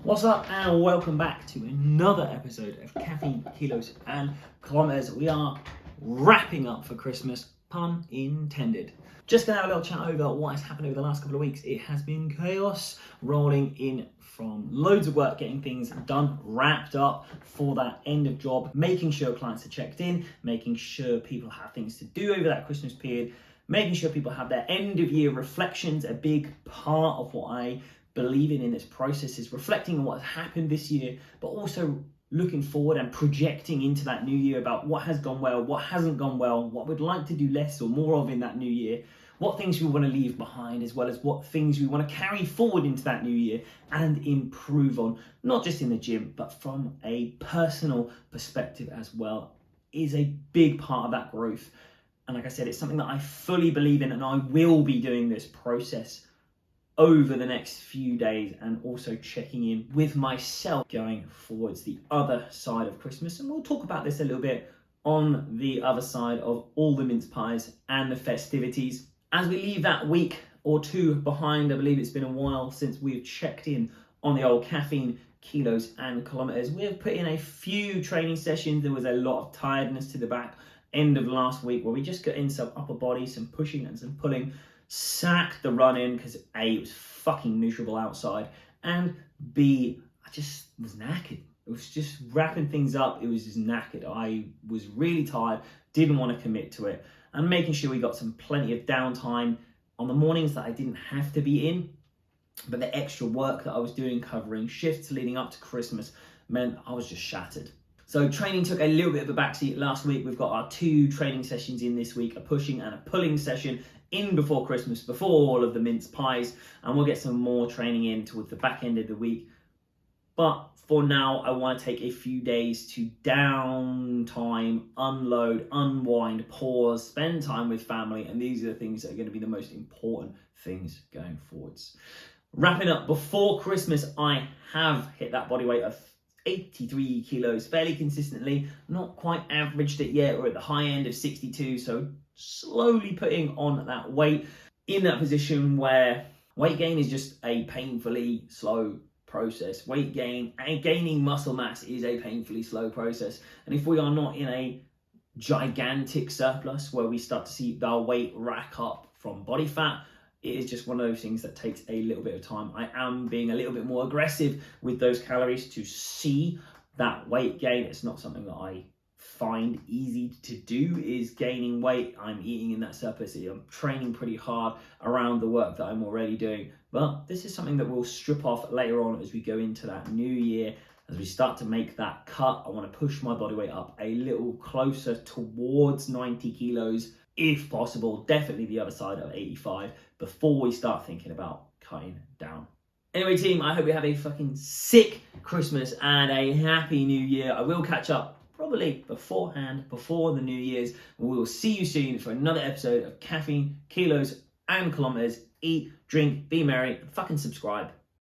What's up and welcome back to another episode of Caffeine, Kilos and Kilometres. We are wrapping up for Christmas, pun intended. Just gonna have a little chat over what has happened over the last couple of weeks. It has been chaos, rolling in from loads of work, getting things done, wrapped up for that end of job, making sure clients are checked in, making sure people have things to do over that Christmas period, making sure people have their end of year reflections. A big part of what I believing in this process is reflecting on what has happened this year, but also looking forward and projecting into that new year about what has gone well, what hasn't gone well, what we'd like to do less or more of in that new year, what things we want to leave behind, as well as what things we want to carry forward into that new year and improve on, not just in the gym, but from a personal perspective as well, is a big part of that growth. And like I said, it's something that I fully believe in, and I will be doing this process over the next few days and also checking in with myself going forwards the other side of Christmas. And we'll talk about this a little bit on the other side of all the mince pies and the festivities. As we leave that week or two behind, I believe it's been a while since we've checked in on the old caffeine, kilos and kilometers. We have put in a few training sessions. There was a lot of tiredness to the back end of last week where we just got in some upper body, some pushing and some pulling, sacked the run in because A, it was fucking miserable outside, and B, I just was knackered. It was just wrapping things up. It was just knackered. I was really tired, didn't want to commit to it, and making sure we got some plenty of downtime on the mornings that I didn't have to be in, but the extra work that I was doing covering shifts leading up to Christmas meant I was just shattered. So training took a little bit of a backseat last week. We've got our two training sessions in this week, a pushing and a pulling session in before Christmas, before all of the mince pies, and we'll get some more training in towards the back end of the week. But for now, I want to take a few days to downtime, unload, unwind, pause, spend time with family, and these are the things that are going to be the most important things going forwards. Wrapping up before Christmas, I have hit that body weight of 83 kilos fairly consistently, not quite averaged it yet. We're at the high end of 62, so slowly putting on that weight in that position where weight gain is just a painfully slow process. Weight gain and gaining muscle mass is a painfully slow process, and if we are not in a gigantic surplus where we start to see our weight rack up from body fat, it is just one of those things that takes a little bit of time. I am being a little bit more aggressive with those calories to see that weight gain. It's not something that I find easy to do, is gaining weight. I'm eating in that surplus. I'm training pretty hard around the work that I'm already doing. But this is something that we'll strip off later on as we go into that new year. As we start to make that cut, I want to push my body weight up a little closer towards 90 kilos, if possible, definitely the other side of 85, before we start thinking about cutting down. Anyway, team, I hope you have a fucking sick Christmas and a happy new year. I will catch up probably beforehand, before the New Year's. We will see you soon for another episode of Caffeine, Kilos and Kilometers. Eat, drink, be merry, and fucking subscribe.